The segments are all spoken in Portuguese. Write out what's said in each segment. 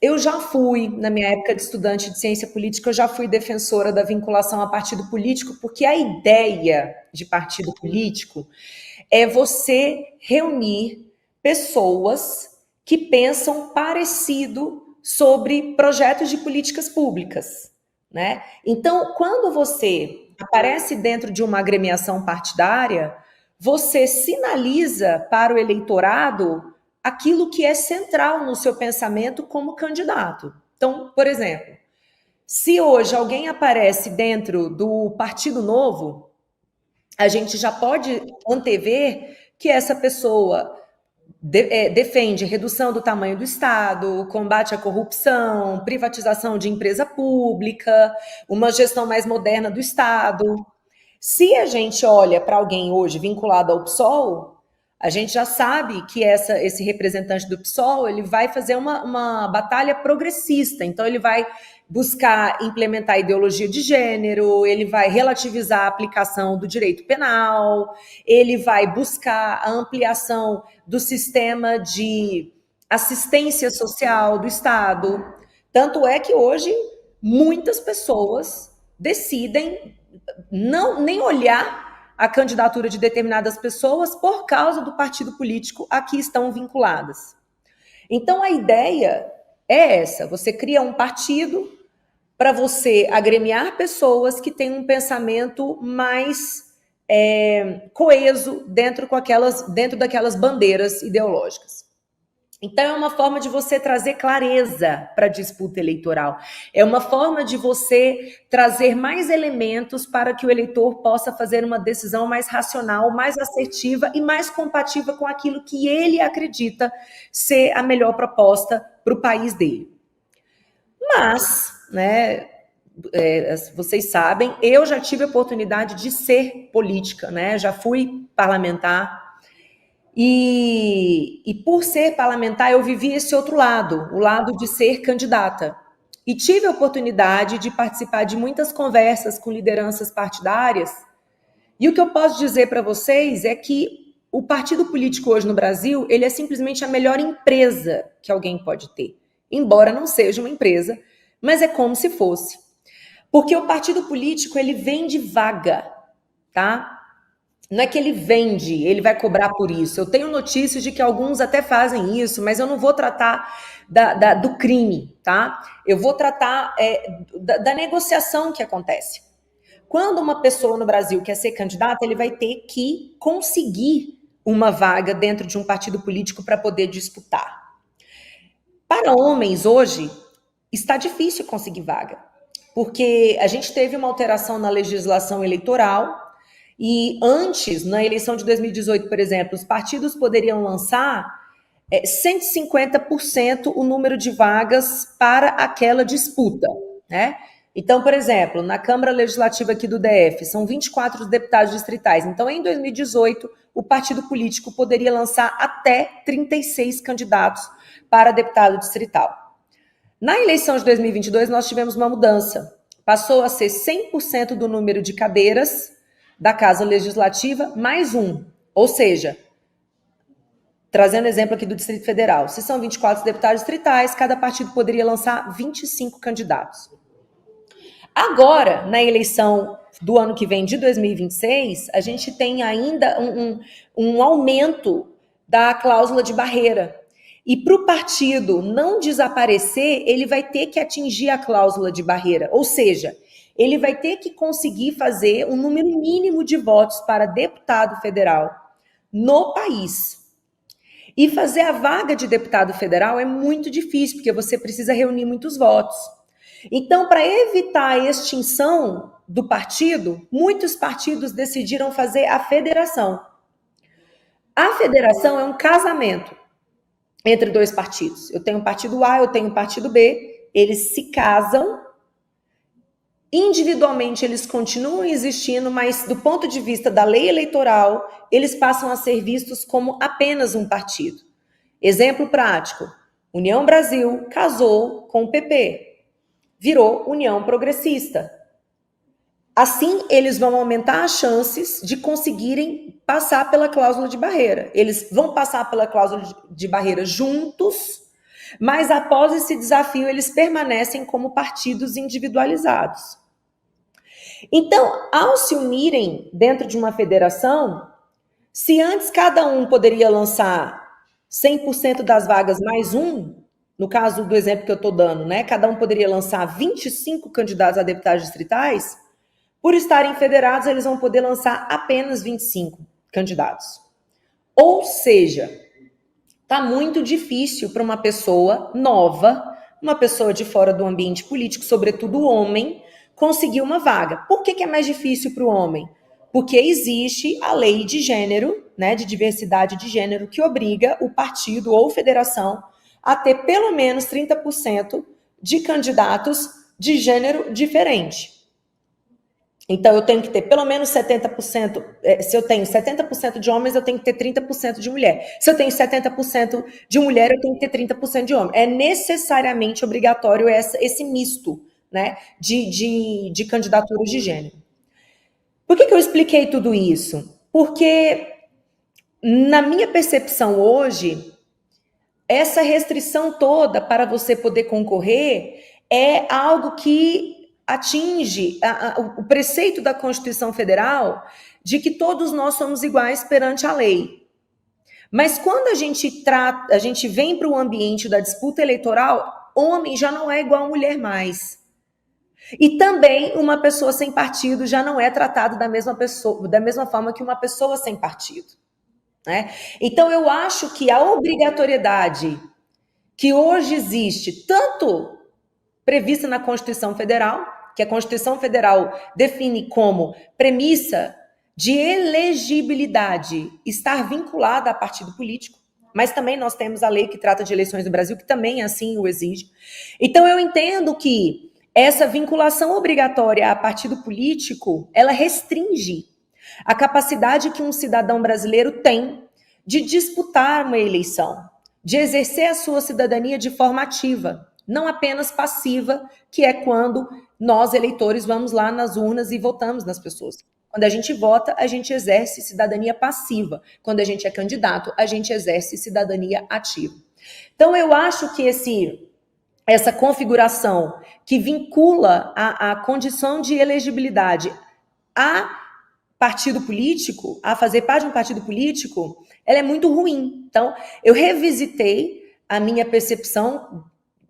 Eu já fui, na minha época de estudante de ciência política, eu já fui defensora da vinculação a partido político, porque a ideia de partido político é você reunir pessoas que pensam parecido sobre projetos de políticas públicas, né? Então, quando você aparece dentro de uma agremiação partidária, você sinaliza para o eleitorado aquilo que é central no seu pensamento como candidato. Então, por exemplo, se hoje alguém aparece dentro do Partido Novo, a gente já pode antever que essa pessoa defende redução do tamanho do Estado, combate à corrupção, privatização de empresa pública, uma gestão mais moderna do Estado. Se a gente olha para alguém hoje vinculado ao PSOL, a gente já sabe que esse representante do PSOL ele vai fazer uma batalha progressista. Então, ele vai buscar implementar a ideologia de gênero, ele vai relativizar a aplicação do direito penal, ele vai buscar a ampliação do sistema de assistência social do Estado. Tanto é que hoje muitas pessoas decidem não nem olhar a candidatura de determinadas pessoas por causa do partido político a que estão vinculadas. Então, a ideia é essa: você cria um partido para você agremiar pessoas que têm um pensamento mais coeso dentro daquelas bandeiras ideológicas. Então, é uma forma de você trazer clareza para a disputa eleitoral. É uma forma de você trazer mais elementos para que o eleitor possa fazer uma decisão mais racional, mais assertiva e mais compatível com aquilo que ele acredita ser a melhor proposta para o país dele. Mas, né, vocês sabem, eu já tive a oportunidade de ser política, né? Já fui parlamentar. E por ser parlamentar, eu vivi esse outro lado, o lado de ser candidata. E tive a oportunidade de participar de muitas conversas com lideranças partidárias. E o que eu posso dizer para vocês é que o partido político hoje no Brasil, ele é simplesmente a melhor empresa que alguém pode ter. Embora não seja uma empresa, mas é como se fosse. Porque o partido político, ele vende vaga, tá? Não é que ele vende, ele vai cobrar por isso. Eu tenho notícias de que alguns até fazem isso, mas eu não vou tratar do crime, tá? Eu vou tratar da negociação que acontece. Quando uma pessoa no Brasil quer ser candidata, ele vai ter que conseguir uma vaga dentro de um partido político para poder disputar. Para homens, hoje, está difícil conseguir vaga, porque a gente teve uma alteração na legislação eleitoral. E antes, na eleição de 2018, por exemplo, os partidos poderiam lançar 150% o número de vagas para aquela disputa, né? Então, por exemplo, na Câmara Legislativa aqui do DF, são 24 deputados distritais. Então, em 2018, o partido político poderia lançar até 36 candidatos para deputado distrital. Na eleição de 2022, nós tivemos uma mudança. Passou a ser 100% do número de cadeiras da Casa Legislativa, mais um. Ou seja, trazendo exemplo aqui do Distrito Federal, se são 24 deputados distritais, cada partido poderia lançar 25 candidatos. Agora, na eleição do ano que vem, de 2026, a gente tem ainda um aumento da cláusula de barreira. E para o partido não desaparecer, ele vai ter que atingir a cláusula de barreira. Ou seja, ele vai ter que conseguir fazer um número mínimo de votos para deputado federal no país. E fazer a vaga de deputado federal é muito difícil, porque você precisa reunir muitos votos. Então, para evitar a extinção do partido, muitos partidos decidiram fazer a federação. A federação é um casamento entre dois partidos. Eu tenho o partido A, eu tenho o partido B, eles se casam. Individualmente, eles continuam existindo, mas do ponto de vista da lei eleitoral, eles passam a ser vistos como apenas um partido. Exemplo prático: União Brasil casou com o PP, virou União Progressista. Assim, eles vão aumentar as chances de conseguirem passar pela cláusula de barreira. Eles vão passar pela cláusula de barreira juntos, Mas após esse desafio, eles permanecem como partidos individualizados. Então, ao se unirem dentro de uma federação, se antes cada um poderia lançar 100% das vagas mais um, no caso do exemplo que eu estou dando, né? Cada um poderia lançar 25 candidatos a deputados distritais, por estarem federados, eles vão poder lançar apenas 25 candidatos. Ou seja, está muito difícil para uma pessoa nova, uma pessoa de fora do ambiente político, sobretudo o homem, conseguir uma vaga. Por que é mais difícil para o homem? Porque existe a lei de gênero, né, de diversidade de gênero, que obriga o partido ou federação a ter pelo menos 30% de candidatos de gênero diferente. Então, eu tenho que ter pelo menos 70%, se eu tenho 70% de homens, eu tenho que ter 30% de mulher. Se eu tenho 70% de mulher, eu tenho que ter 30% de homem. É necessariamente obrigatório esse misto, né, de candidaturas de gênero. Por que eu expliquei tudo isso? Porque, na minha percepção hoje, essa restrição toda para você poder concorrer é algo que atinge o preceito da Constituição Federal de que todos nós somos iguais perante a lei. Mas quando a gente vem para o ambiente da disputa eleitoral, homem já não é igual a mulher mais. E também uma pessoa sem partido já não é tratada da mesma forma que uma pessoa sem partido, né? Então eu acho que a obrigatoriedade que hoje existe, tanto prevista na Constituição Federal, que a Constituição Federal define como premissa de elegibilidade estar vinculada a partido político, mas também nós temos a lei que trata de eleições no Brasil, que também assim o exige. Então eu entendo que essa vinculação obrigatória a partido político, ela restringe a capacidade que um cidadão brasileiro tem de disputar uma eleição, de exercer a sua cidadania de forma ativa, não apenas passiva, que é quando nós, eleitores, vamos lá nas urnas e votamos nas pessoas. Quando a gente vota, a gente exerce cidadania passiva. Quando a gente é candidato, a gente exerce cidadania ativa. Então, eu acho que essa configuração que vincula a condição de elegibilidade a partido político, a fazer parte de um partido político, ela é muito ruim. Então, eu revisitei a minha percepção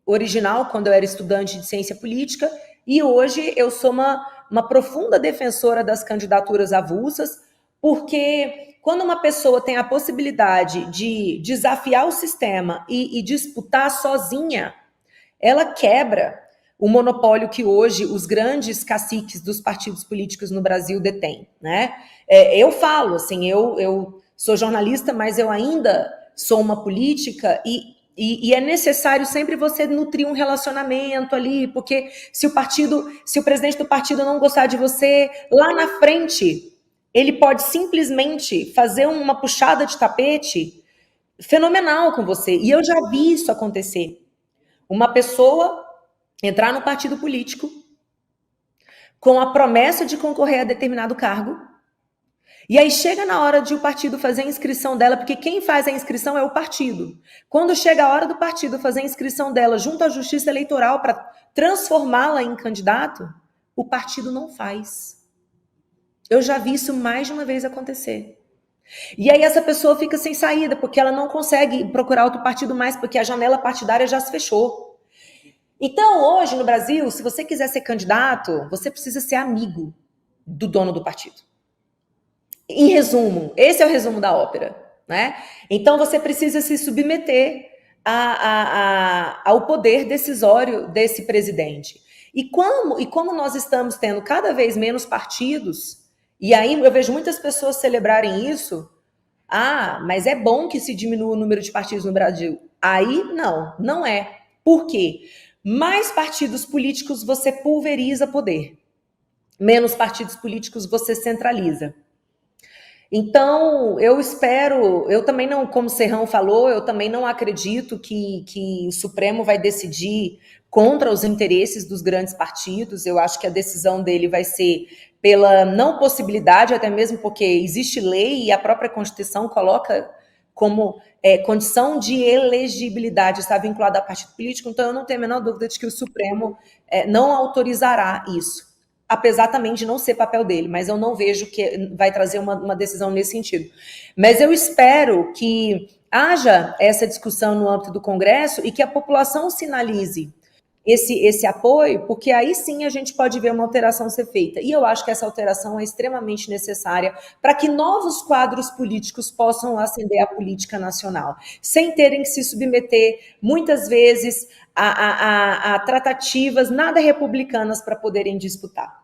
original quando eu era estudante de ciência política e hoje eu sou uma profunda defensora das candidaturas avulsas, porque quando uma pessoa tem a possibilidade de desafiar o sistema e disputar sozinha, ela quebra o monopólio que hoje os grandes caciques dos partidos políticos no Brasil detêm, né? Eu falo, assim, eu sou jornalista, mas eu ainda sou uma política e é necessário sempre você nutrir um relacionamento ali, porque se o presidente do partido não gostar de você, lá na frente, ele pode simplesmente fazer uma puxada de tapete fenomenal com você. E eu já vi isso acontecer. Uma pessoa entrar no partido político com a promessa de concorrer a determinado cargo, e aí chega na hora de o partido fazer a inscrição dela, porque quem faz a inscrição é o partido. Quando chega a hora do partido fazer a inscrição dela junto à Justiça Eleitoral para transformá-la em candidato, o partido não faz. Eu já vi isso mais de uma vez acontecer. E aí essa pessoa fica sem saída, porque ela não consegue procurar outro partido mais, porque a janela partidária já se fechou. Então, hoje no Brasil, se você quiser ser candidato, você precisa ser amigo do dono do partido. Em resumo, esse é o resumo da ópera, né? Então você precisa se submeter ao poder decisório desse presidente. E como nós estamos tendo cada vez menos partidos, e aí eu vejo muitas pessoas celebrarem isso, mas é bom que se diminua o número de partidos no Brasil. Aí não é. Por quê? Mais partidos políticos você pulveriza poder. Menos partidos políticos você centraliza. Então, eu também não, como o Serrão falou, eu também não acredito que o Supremo vai decidir contra os interesses dos grandes partidos. Eu acho que a decisão dele vai ser pela não possibilidade, até mesmo porque existe lei e a própria Constituição coloca como condição de elegibilidade está vinculada a partido político, então eu não tenho a menor dúvida de que o Supremo não autorizará isso. Apesar também de não ser papel dele, mas eu não vejo que vai trazer uma decisão nesse sentido. Mas eu espero que haja essa discussão no âmbito do Congresso e que a população sinalize esse apoio, porque aí sim a gente pode ver uma alteração ser feita. E eu acho que essa alteração é extremamente necessária para que novos quadros políticos possam ascender à política nacional, sem terem que se submeter, muitas vezes, a tratativas nada republicanas para poderem disputar.